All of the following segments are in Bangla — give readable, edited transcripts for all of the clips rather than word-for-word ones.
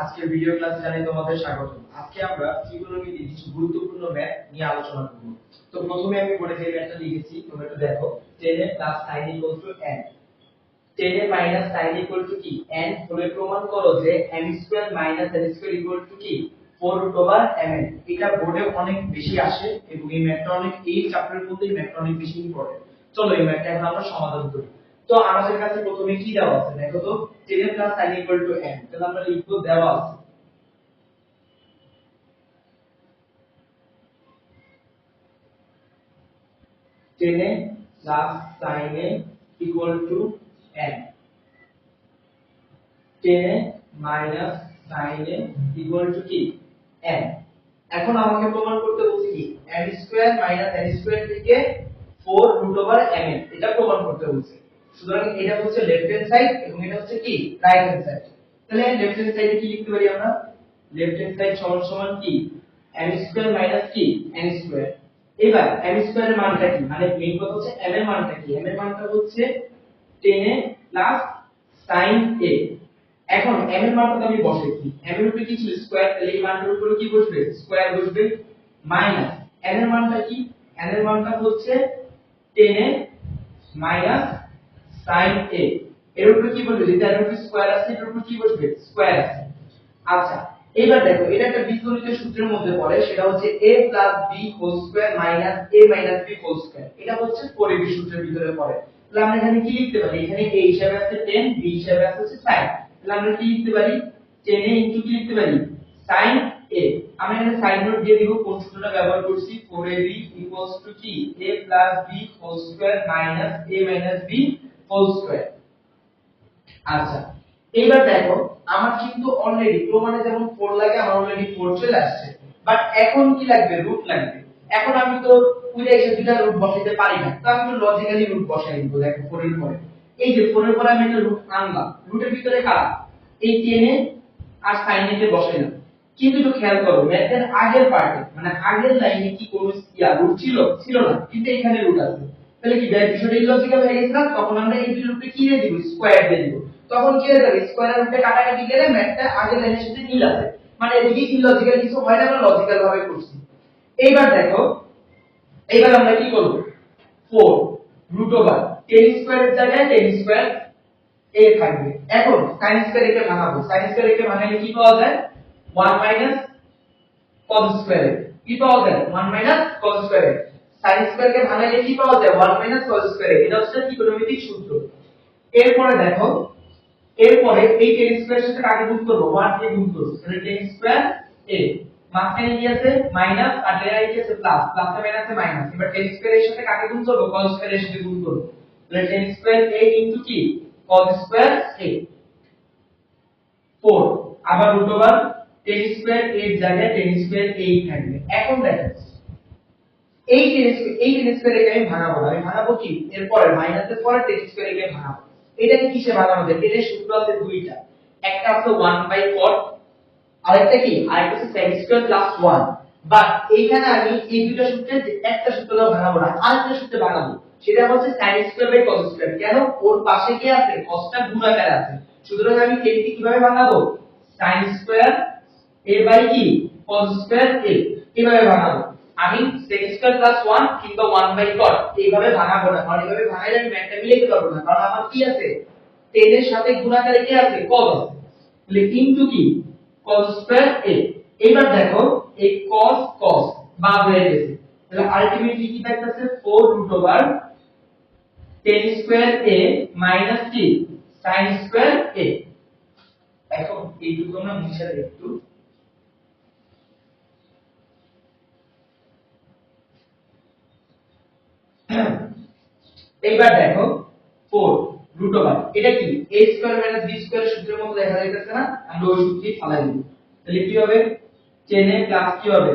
আজকের ভিডিও ক্লাসে জানাই তোমাদের স্বাগত। আজকে আমরা ত্রিকোণমিতির কিছু গুরুত্বপূর্ণ ম্যাথ নিয়ে আলোচনা করব। তো প্রথমে আমি বোর্ডে যে ম্যাথটা লিখেছি তোমরা একটু দেখো। tan a + sin a = n, tan a - sin a কি n, হলে প্রমাণ করো যে m² - n² কি 4/mn। এটা বোর্ডে অনেক বেশি আসে এবং এই ম্যাথটা অনেক, এই চ্যাপ্টারের মধ্যে এই ম্যাথটা অনেক বেশি ইম্পর্টেন্ট। চলো এই ম্যাথটা এখন আমরা সমাধান করি। তো আমাদের কাছে প্রথমে কি দেওয়া আছে দেখো তো, tan a + sin a = n। তাহলে আমরা লিখব, দেওয়া আছে tan a + sin a = n, tan a - sin a কি n। এখন আমাকে প্রমাণ করতে বলছি কি m² - n² থেকে 4/mn, এটা প্রমাণ করতে বলছে। সুতরাং এটা হচ্ছে লেফট হ্যান্ড সাইড এবং এটা হচ্ছে কি রাইট হ্যান্ড সাইড। তাহলে লেফট হ্যান্ড সাইডে কি লিখতে পারি আমরা? লেফট হ্যান্ড সাইড সমান কি m² - কি n²। এবার m² এর মানটা কি, মানে মেইন কথা হচ্ছে m এর মানটা কি। m এর মানটা হচ্ছে tan a + sin a। এখন m এর মানটা আমি বসাইছি, m এর উপরে কি ছিল স্কয়ার, তাহলে এই মানটার উপরে কি বসবে স্কয়ার বসবে, মাইনাস n এর মানটা কি, n এর মানটা হচ্ছে tan a - sin a, এর উপরে কি বসবে, যেটা এর উপরে স্কয়ার আছে এর উপরে কি বসবে স্কয়ার আছে। আচ্ছা এবার দেখো, এটা একটা বীজগণিতের সূত্রের মধ্যে পড়ে, সেটা হচ্ছে a + b² - a - b²। এটা হচ্ছে পরিবেশ সূত্রের ভিতরে পড়ে। তাহলে আমরা এখানে কি লিখতে পারি, এখানে a হিসাবে আছে 10, b হিসাবে আছে sin। তাহলে আমরা কি লিখতে পারি, tan a কি লিখতে পারি sin a। আমরা এখানে সাইন নোট দিয়ে দিব, কোন সূত্রটা ব্যবহার করছি, 4ab = কি a + b² - a - b²। আচ্ছা এবার দেখো, আমার কিন্তু অলরেডি প্রমাণে যেমন 4 লাগে, আমার অলরেডি 4 চলে আসছে, বাট এখন কি লাগবে, রুট লাগবে। এখন আমি তো পুরো এসে দুইটা রুট বসাইতে পারি না, তো আমি তো লজিক্যালি রুট বসাই দিব। দেখো 4 এর পরে, এই যে 4 এর পরে আমি একটা রুট আনলাম, রুটের ভিতরে কারা, এই tan a R sin a কে বসাইলাম। কিন্তু একটু খেয়াল করো, ম্যাথের আগের পার্টে মানে আগের লাইনে কি কোনো রুট ছিল, ছিল না, কিন্তু এখানে রুট আছে। তাহলে কি বিষয়টা ইলজিক্যাল হয়ে গেছে না? তখন আমরা এই দুই রুটে কি দিয়ে দিব, স্কয়ার দিয়ে দিব। তখন কি হয়ে যাবে, স্কয়ারের রুটে কাটাকাটি গেলে ম্যাথটা আগের লাইনের সাথে মিল আছে, মানে এদিকে ইলজিক্যাল কিছু হয় না, আমরা লজিক্যাল ভাবে করছি। এইবার দেখো, এইবার আমরা কি করব, 4 √tan² এর জায়গায় tan² a থাকবে। এখন sin² কে ভাঙাবো, sin² কে ভাঙালে কি পাওয়া যায় 1 - cos² কি পাওয়া যায় 1 - cos²। sin² কে ভাঙালে কি পাওয়া যায় 1 - cos²। এটা হচ্ছে ত্রিকোণমিতিক সূত্র। এরপরে দেখো, এরপরে এই tan² এর সাথে কাকে গুণ করব, 1 দিয়ে গুণ করব, তাহলে tan² a, মাঝখানে কি আছে মাইনাস আর ডেরাই কি আছে প্লাস, প্লাসে মাইনাসে মাইনাস। এবার tan² এর সাথে কাকে গুণ করব, cos² এর সাথে গুণ করব, তাহলে tan² a কি cos² a 4। আবার tan² এর জায়গায় tan² a থাকবে। এখন দেখো, এই tan² কে আমি ভাঙাবো না, আমি ভাঙাবো কি এরপরে মাইনাসের পরে tan² কে ভাঙাবো। এটাকে কিসে ভাঙানো যায়, এর সূত্র আছে দুইটা, একটা আছে 1/cot, আরেকটা কি, আরেকটা হচ্ছে tan² + 1। বাট এইখানে আমি এই দুইটা সূত্রের একটা সূত্র দাও ভাঙাবো না, আরেকটা সূত্রে ভাঙাবো, সেটা হচ্ছে sin²/cos²। কেন, ওর পাশে কি আছে cosটা গুণাকারে আছে। সুতরাং আমি এটিকে কিভাবে ভাঙাবো, sin² a কি cos² a, কিভাবে ভাঙাবো, আমি tan² + 1 কিংবা 1/cot এইভাবে ভাঙাবো না, কারণ এইভাবে ভাঙাইলে আমি ম্যাথটা মিলাইতে পারবো না, কারণ আমার কি আছে tan এর সাথে গুণাকারে কি আছে cos আছে। তাহলে ইনটু কি cos² a। এবার দেখো এই cos cos বাদ হয়ে গেছে, তাহলে আলটিমেটলি কি থাকতেছে 4√tan² a মাইনাস কি sin² a। এখন এইটুকু আমরা মুছে দেব একটু। এইবার দেখো 4 এটা কি a² - b² সূত্রের মতো দেখা যাইতেছে না, আমরা ওই সূত্রই ফালাই দিব। তাহলে কি হবে, tan a প্লাস কি হবে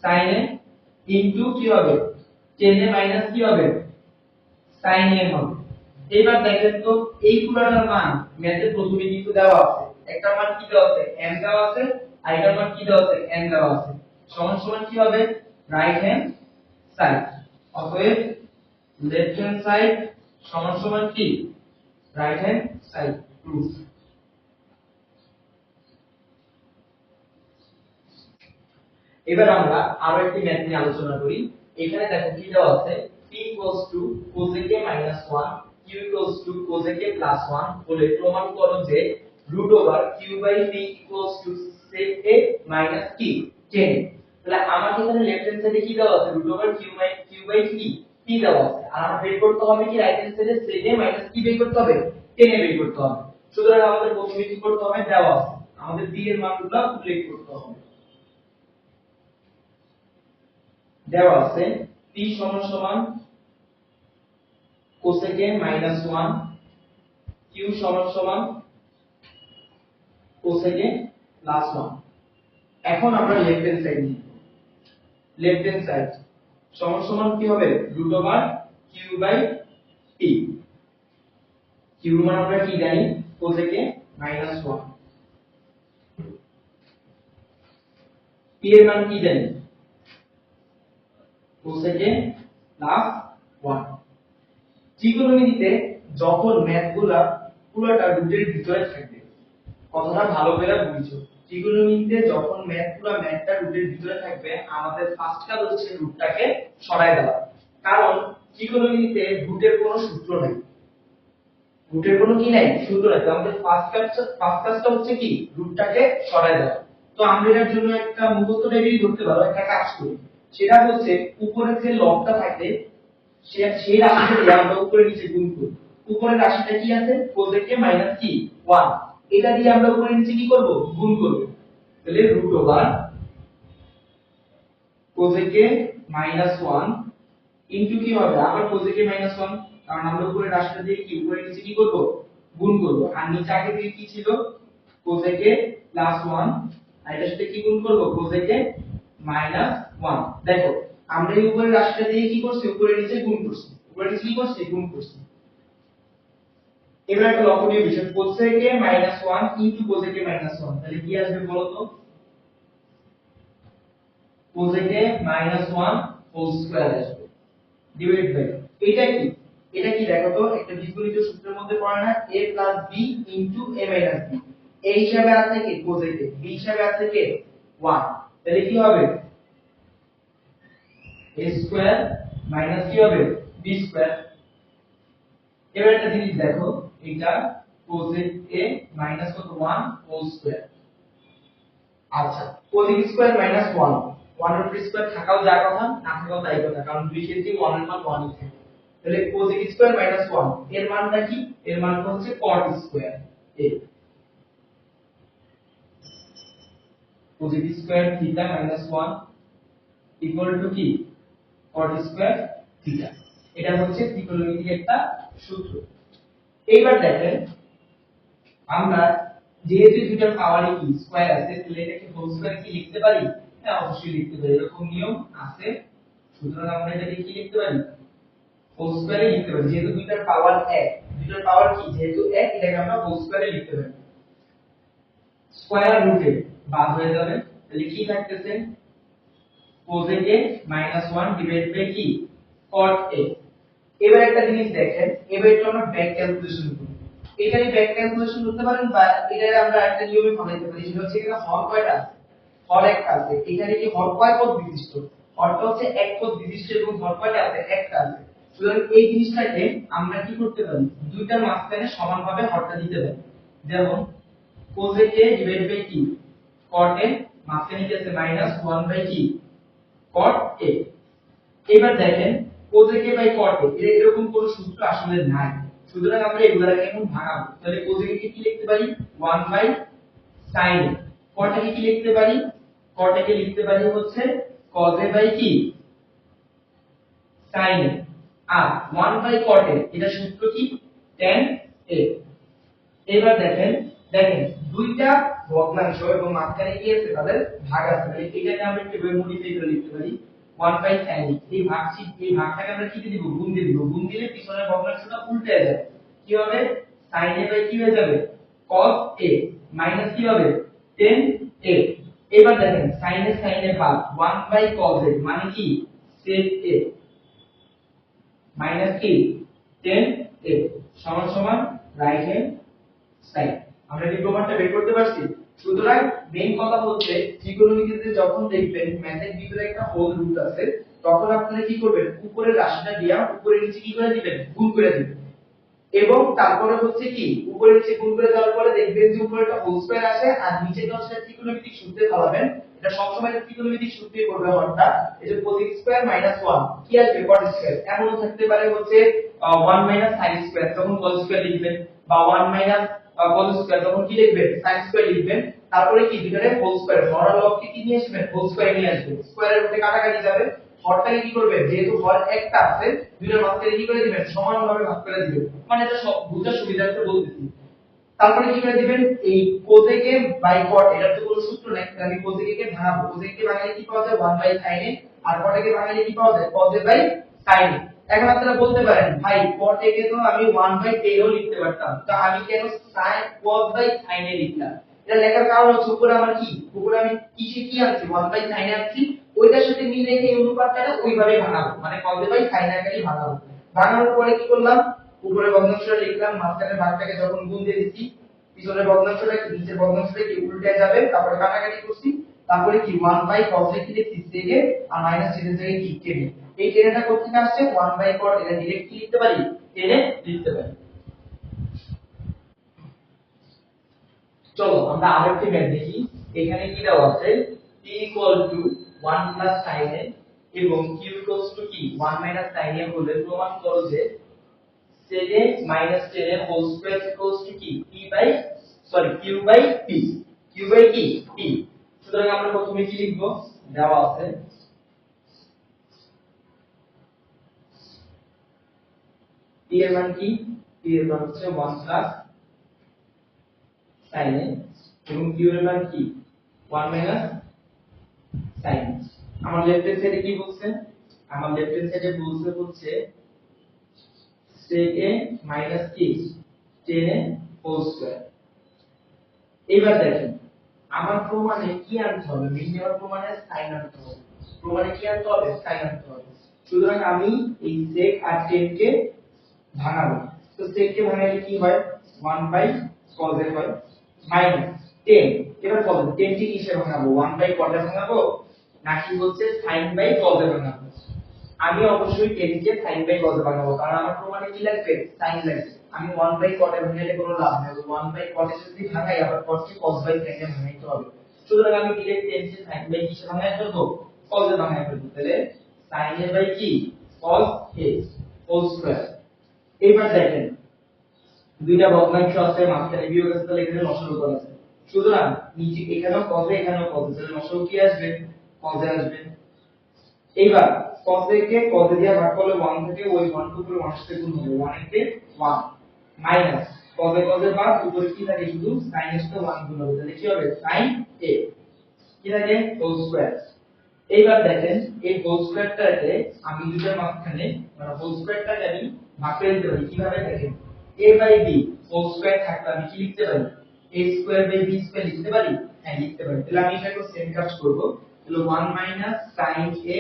sin a ইনটু কি হবে tan a কি হবে sin a হবে। এবার দেখেন তো এই পুরাটার মান ম্যাথের প্রথমে কিন্তু দেওয়া আছে, একটা মান কি দেওয়া আছে m দেওয়া আছে, আর এটার মান কি দেওয়া আছে n দেওয়া আছে। সমান সমান কি হবে রাইট হ্যান্ড সাইড, অতএব লেফট হ্যান্ড সাইড সমান সমান কি রাইট হ্যান্ড সাইড প্রুফ। এবার আমরা আরো একটি ম্যাথ নিয়ে আলোচনা করি। এখানে দেখো কি দেওয়া আছে, p cosec a - 1 q cosec a + 1 বলে প্রমাণ করো যে √q/p sec a - q chain. তাহলে আমাকে এখানে লেফট হ্যান্ড সাইডে কি দেওয়া আছে, √q/p p দেওয়া আছে, আর আমরা বের করতে হবে কি রাইট হ্যান্ড সাইডে sec a - কি বের করতে হবে, টেনে বের করতে হবে। সুতরাং আমাদের প্রথমে কি করতে হবে, দেওয়া আছে আমাদের d এর মানগুলো উল্লেখ করতে হবে। দেওয়া আছে p = cosec a - 1 q = cosec a + 1। এখন আমরা লেফট হ্যান্ড সাইড নিব। লেফট হ্যান্ড সাইড সমান কি হবে, √q/p। q মান আমরা কি জানি, cosec a - 1, p এর মান কি জানি, cosec a + 1। ত্রিকোণমিতিতে যখন ম্যাথগুলা পুরোটা রুটের ভিতরে থাকবে, কথাটা ভালো করে বুঝো, ত্রিকোণমিতিতে যখন ম্যাথটা রুটের ভিতরে থাকবে, আমাদের ফার্স্ট কাজ হচ্ছে রুটটাকে সরায় দেওয়া। কারণ ত্রিকোণমিতিতে রুটের কোনো সূত্র নাই, রুটের কোনো কি নাই, সূত্র নাই। তো আমাদের ফার্স্ট কাজটা হচ্ছে কি, রুটটাকে সরায় দেওয়া। তো আমরা এর জন্য একটা মুহূর্ত টাইপেরই ধরতে পারো, একটা কাজ করি, সেটা হচ্ছে উপরে যে লবটা থাকে সেই রাশিটা দিয়ে আমরা উপরে নিচে গুণ করি। উপরের রাশিটা কি আছে, cosec a - কি 1, এটা দিয়ে আমরা উপরে নিচে কি করব, গুণ করব। তাহলে √cosec a - 1 ইনটু কি হবে, আবার cosec a - 1, কারণ আমরা উপরের রাশিটা দিয়ে কি উপরে নিচে কি করব, গুণ করব। আর নিচে আগে থেকে কি ছিল, cosec a + 1, আর এটার সাথে কি গুণ করব, cosec a - 1। দেখো আমরা এই উপরের রাশিটা দিয়ে কি করছি, উপরে নিচে গুণ করছি, উপরে নিচে কি করছি, গুণ করছি। এবার একটা লক্ষণীয় বিষয়, cosec a - 1 into cosec a - 1, তাহলে কি আসবে বলো তো, cosec a - 1 হোল স্কয়ার আসবে, ডিভাইড বাই এটা কি, এটা কি দেখো তো, একটা বীজগণিত সূত্রের মধ্যে পড়ে না, a + b into a - b, a হিসাবে আছে কি cosec a, b হিসাবে আছে কি 1, তাহলে কি হবে, a স্কয়ার মাইনাস কি হবে, b স্কয়ার। এবার একটা জিনিস দেখো, এটা cosec a মাইনাস কত 1 হোল স্কয়ার। আচ্ছা cosec স্কয়ার মাইনাস 1, 1 এর উপর স্কয়ার থাকাও যা কথা, না থাকাও তাই কথা, কারণ দুই ক্ষেত্রেই 1 এর মান 1 ই থাকে। তাহলে cosec স্কয়ার মাইনাস 1 এর মানটা কি, এর মানটা হচ্ছে cot square a, cosec square theta minus 1 equal to কি, cot স্কয়ার থিটা। এটা হচ্ছে ত্রিকোণমিতির একটা সূত্র। এইবার দেখেন আমরা যেহেতু দুইটার পাওয়ারই কি স্কয়ার আছে, তাহলে এটাকে হোল স্কয়ার কি লিখতে পারি, হ্যাঁ অবশ্যই লিখতে পারি, এরকম নিয়ম আছে। সুতরাং আমরা এটাকে কি লিখতে পারি, হোল স্কয়ারে লিখতে পারি, যেহেতু দুইটার পাওয়ার এক, দুইটার পাওয়ার কি যেহেতু এক, এটাকে আমরা হোল স্কয়ারে লিখতে পারি। স্কয়ার রুটে বাদ হয়ে যাবে, তাহলে কি থাকতেছে, cosec a - 1 ডিভাইড বাই কি cot a। এবার একটা জিনিস দেখেন, এবার একটু আমরা ব্যাক ক্যালকুলেশন করি। এটাই ব্যাক ক্যালকুলেশন করতে পারেন, বা এটা আমরা একটা নিয়মে ফলাইতে পারি, সেটা হচ্ছে এখানে হর কয়টা আছে, হর একটা আছে। এখানে কি হর কয় পদ বিশিষ্ট, হরটা হচ্ছে এক পদ বিশিষ্ট, এবং হর কয়টা আছে, একটা আছে। সুতরাং এই জিনিসটাকে আমরা কি করতে পারি, দুইটার মাঝখানে সমানভাবে হরটা দিতে পারি। যেমন cosec a ডিভাইড বাই কি cot a, মাঝখানে কি আছে -1 বাই কি cot a। এবার দেখেন cosec a by cot a, এরকম কোন সূত্র আসলে নাই, সুতরাং আমরা এগুলাকে এখন ভাঙাবো। তাহলে cosec a কে কি লিখতে পারি, 1 by sin a। cot a কে কি লিখতে পারি, cot a কে লিখতে পারি হচ্ছে cos a বাই কি sin a। আর 1 বাই cot a, এটা সূত্র কি tan a। এবার দেখেন দেখেন দুইটা ভগ্নাংশ এবং মাঝখানে কি আছে, তাদের ভাগ আছে, তাহলে এটাকে আমরা একটু মডিফাই করে লিখতে পারি 1 বাই sin a। এই ভাগটাকে আমরা কি দিব, গুণ দিয়ে দিব, গুণ দিলে পিছনের ভগ্নাংশটা উল্টে যাবে, কি হবে sin a বাই কি হয়ে যাবে cos a মাইনাস কি হবে tan a। এবার দেখেন sin a ভাগ 1 বাই cos a মানে কি sec a মাইনাস কি tan a সমান সমান রাইট হ্যান্ড সাইড। আমরা কি প্রমাণটা বের করতে পারছি, সুতরাং মেইন কথা হচ্ছে ত্রিকোণমিতিতে যখন দেখবেন ম্যাথের ভিতরে একটা হোল রুট আছে তখন আপনারা কি করবেন উপরের রাশিটা দিয়া উপরে নিচে কি করে দিবেন গুণ করে দিবেন এবং তারপরে হচ্ছে কি উপরে নিচে গুণ করে দেওয়ার পরে দেখবেন যে উপরে একটা হোল স্কয়ার আসে আর নিচেটা হচ্ছে ত্রিকোণমিতিক সূত্রে ফলাবেন এটা সবসময় ত্রিকোণমিতিক সূত্রে করবে হরটা এই যে cos স্কয়ার মাইনাস 1 কি আসবে cot স্কয়ার এমন থাকতে পারে হচ্ছে 1 মাইনাস sin স্কয়ার তখন cos স্কয়ার লিখবেন বা 1 মাইনাস cos স্কয়ার তখন কি লিখবেন sin স্কয়ার লিখবেন তারপরে কি ভিতরে হোল স্কয়ার হর লবকে কি নিয়ে আসবেন হোল স্কয়ার নিয়ে আসবেন স্কয়ারের মধ্যে কাটাকাটি যাবে হরটাকে কি করবেন যেহেতু হর একটা আছে দুইটার মাঝখানে কি করে দিবেন সমানভাবে ভাগ করে দিবেন মানে এটা সব বুঝার সুবিধার্থে বলতেছি তারপরে কি করে দিবেন এই cosec বাই cot এটার তো কোনো সূত্র নাই তাহলে আমি cosec কে ভাঙাবো cosec কে ভাঙালে কি পাওয়া যায় 1 বাই sin a আর cot কে ভাঙালে কি পাওয়া যায় cos a by sin a এখন আপনারা বলতে পারেন ভাই cot কে তো আমি 1 বাই 10 ও লিখতে পারতাম তা আমি কেন sin cos by sin a লিখলাম এটা লেখার কারণ হচ্ছে উপরে আমার কি উপরে আমি কিসে কি আনছি 1 বাই sin a আনছি ওইটার সাথে মিল রেখে এই অনুপাতটা ওইভাবে ভাঙাবো মানে cos a by sin a আকারে ভাঙাবো ভাঙানোর পরে কি করলাম উপরে ভগ্নাংশটা লিখলাম মাঝখানে ভাগটাকে যখন গুণ দিয়ে দিচ্ছি পিছনের ভগ্নাংশটা কি নিচের ভগ্নাংশটা কি উল্টে যাবে তারপরে কাটাকাটি করছি তারপরে কি 1 বাই cos কি লিখছি থেকে আর মাইনাস চিহ্নের জায়গায় কি টেনে এই টেনেটা কোথা থেকে আসছে 1 বাই cot এটা ডাইরেক্ট কি লিখতে পারি টেনে লিখতে পারি চলো আমরা আরেকটি ম্যাথ দেখি এখানে কি দেওয়া আছে t 1 sin a এবং q কি 1 sin a হলে প্রমাণ করো যে sec a minus 10 a whole square equals to কি q by p q by কি p সুতরাং আমরা প্রথমে কি লিখব দেওয়া আছে p এর মান কি p এর মান হচ্ছে 1 plus sin a এবং q এর মান কি 1 minus sin a আমার লেফট হ্যান্ড সাইডে কি বলছে আমার লেফট হ্যান্ড সাইডে বলছে হচ্ছে sec a minus কি 10 a whole square এবার দেখেন আমার প্রমাণে কি আনতে হবে মিনিমাম প্রমাণে sin আনতে হবে প্রমাণে কি আনতে হবে sin আনতে হবে সুতরাং আমি এই sec আর 10 কে ভাঙাবো তো sec কে ভাঙালে কি হয় 1 বাই cos a হয় মাইনাস 10 এবার বলেন 10 কে কিসে ভাঙাবো 1 বাই cot এ ভাঙাবো নাকি হচ্ছে sin বাই cos এ ভাঙাবো আমি অবশ্যই 10 কে sin বাই cos এ ভাঙাবো কারণ আমার প্রমাণে কি লাগবে sin লাগবে আমি 1 বাই cot এ ভাঙালে কোনো লাভ নেই 1 বাই cot এ যদি ভাঙাই আবার cos কে cos বাই sin এ ভাঙাইতে হবে সুতরাং আমি ডিরেক্ট 10 কে sin বাই কিসে ভাঙাই ফেলবো cos এ ভাঙাই ফেলবো তাহলে sin a বাই কি cos a হোল স্কয়ার এবার দেখেন দুইটা ভগ্নাংশ আছে মাঝখানে বিয়োগ আছে তাহলে এখানে লসাগু করা আছে সুতরাং নিচে এখানেও cos a এখানেও cos a তাহলে লসাগু কি আসবে cos a আসবে এইবার cos a K cos a দিয়ে ভাগ করলে 1 থেকে ওই 1 টু উপরে 1 সাথে গুণ হবে 1 কে 1 মাইনাস cos a বাদ উপরে কি থাকে শুধু sin a সাথে 1 গুণ হবে তাহলে কি হবে sin a কি থাকে হোল স্কয়ার এইবার দেখেন এই হোল স্কয়ারটাকে আমি দুইটার মাঝখানে মানে হোল স্কয়ারটাকে আমি ভাগ করে দিতে পারি কিভাবে দেখেন a by b whole square থাকলে আমি কি লিখতে পারি a square by b square লিখতে পারি হ্যাঁ লিখতে পারি তাহলে আমি এটাকে সেম কাজ করব তাহলে 1 minus sin a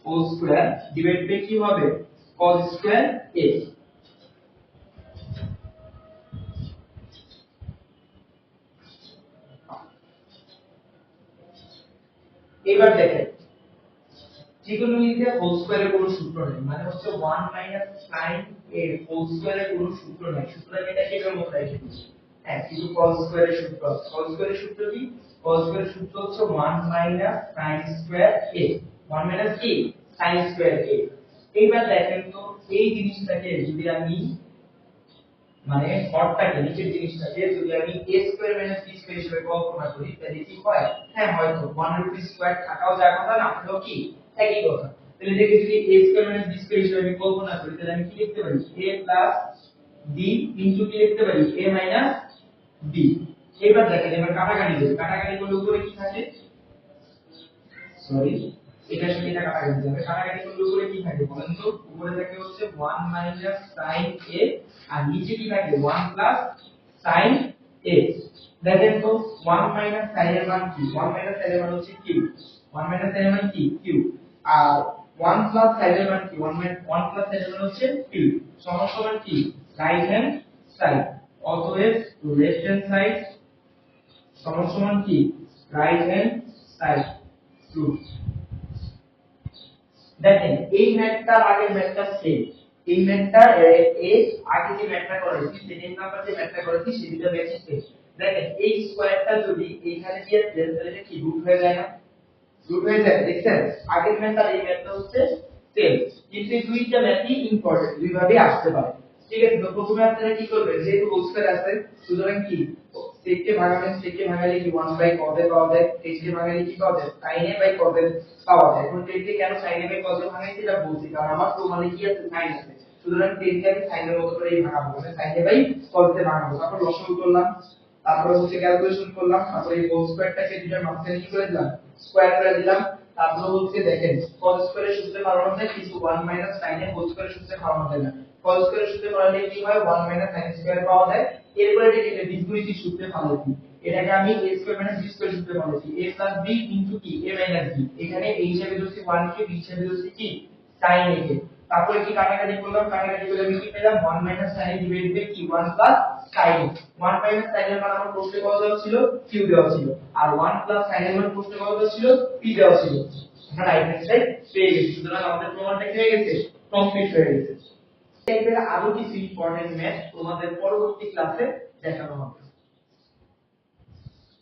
whole square divide by কি হবে cos স্কয়ার a এবার দেখেন ত্রিকোণমিতিতে হোল স্কয়ারের কোনো সূত্র নেই মানে হচ্ছে 1 মাইনাস sin a হোল স্কয়ারের কোনো সূত্র নেই সুতরাং এটা কেবল মনে রাখতে হবে হ্যাঁ কিন্তু cos স্কয়ারের সূত্র cos স্কয়ারের সূত্র কি cos স্কয়ারের সূত্র হচ্ছে 1 minus sin square a 1 minus কি sin স্কয়ার a এইবার দেখেন তো এই জিনিসটাকে যদি আমি মানে হরটাকে নিচের জিনিসটাকে যদি আমি a square minus b square হিসেবে কল্পনা করি তাহলে কি হয় হ্যাঁ হয়তো 1 এর স্কয়ার থাকাও যায় কথা না হলো কি একই কথা তাহলে দেখি যদি a square minus b square হিসেবে আমি কল্পনা করি তাহলে আমি কি লিখতে পারি a প্লাস b ইনটু কি লিখতে পারি a মাইনাস b এবার দেখেন এবার কাটাকাটি দেব কাটাকাটি করলে উপরে কি থাকে সরি এটা সাথে এটা কাটাকাটি যাবে কাটাকাটি করলে উপরে কি থাকে বলেন তো উপরে থাকে হচ্ছে 1 মাইনাস sin a আর নিচে কি থাকে 1 প্লাস sin a দেখেন তো 1 মাইনাস sin এর মান কি 1 মাইনাস sin এর মান হচ্ছে q 1 মাইনাস sin এর মান কি q আর 1 প্লাস sin এর মান কি 1 প্লাস sin এর মান হচ্ছে q সমান সমান কি রাইট হ্যান্ড সাইড অতএব লেফট হ্যান্ড সাইড সমান সমান কি রাইট হ্যান্ড সাইড রুট। দেখেন এই ম্যাথটার আগের ম্যাথটা সেম, এই ম্যাথটা আগে যে ম্যাথটা করেছি সেকেন্ড নাম্বার যে ম্যাথটা করেছি সেটা ম্যাথই সেম। দেখেন এই স্কয়ারটা যদি এইখানে দিয়ে দেন তাহলে এটা কি রুট হয়ে যায় না, রুট হয়ে যায়। দেখছেন আগের ম্যাথ আর এই ম্যাথটা হচ্ছে সেম, কিন্তু এই দুইটা ম্যাথই ইম্পর্টেন্ট, দুই ভাবে আসতে পারে। ঠিক আছে, তো প্রথমে আপনারা কি করবেন, যেহেতু হোল স্কয়ার আছে সুতরাং কি sec কে ভাঙাবেন, sec কে ভাঙালে কি 1 বাই cos a পাওয়া যায়, sec কে ভাঙালে কি পাওয়া যায় sin a by cos a পাওয়া যায়। এখন sec কে কেন sin a by cos a ভাঙাইছি এটা বলছি, কারণ আমার প্রমাণে কি আছে sin আছে, সুতরাং sec কে আমি sin এর মতো করেই ভাঙাবো, মানে sin a by cos a ভাঙাবো। তারপর লসাগু করলাম, তারপর হচ্ছে ক্যালকুলেশন করলাম, তারপর এই হোল স্কয়ারটাকে দুইটার মাঝখানে কি করে দিলাম স্কয়ার করে দিলাম। তারপর হচ্ছে দেখেন cos স্কয়ারের সূত্রে ফার্মুলা যায় কিছু 1 মাইনাস sin এর হোল স্কয়ারের সূত্রে ফার্মুলা যায় না, cos স্কয়ারের সূত্রে করলে কি হয় 1 মাইনাস sin স্কয়ার পাওয়া যায়। এরপরে এটাকে বীজগণিতিক সূত্রে ফালাইছি, এটাকে আমি a square minus b square সূত্রে ফালাইছি, a প্লাস b ইনটু কি a মাইনাস b। এখানে a হিসেবে ধরছি 1 কে, b হিসেবে ধরছি কি sin a কে। তারপরে কি কাটাকাটি করলাম, কাটাকাটি করে আমি কি পেলাম 1 minus sin a divide by কি 1 plus sin a। 1 minus sin এর মান আমার প্রশ্নে কত দেওয়া ছিল, q দেওয়া ছিল, আর 1 প্লাস sin এর মান প্রশ্নে কত দেওয়া ছিল, p দেওয়া ছিল। আমরা রাইট হ্যান্ড সাইড পেয়ে গেছি, সুতরাং আমাদের প্রমাণটা কি হয়ে গেছে, কমপ্লিট হয়ে গেছে। টাইপের আরো কিছু ইম্পর্টেন্ট ম্যাথ তোমাদের পরবর্তী ক্লাসে দেখানো হবে।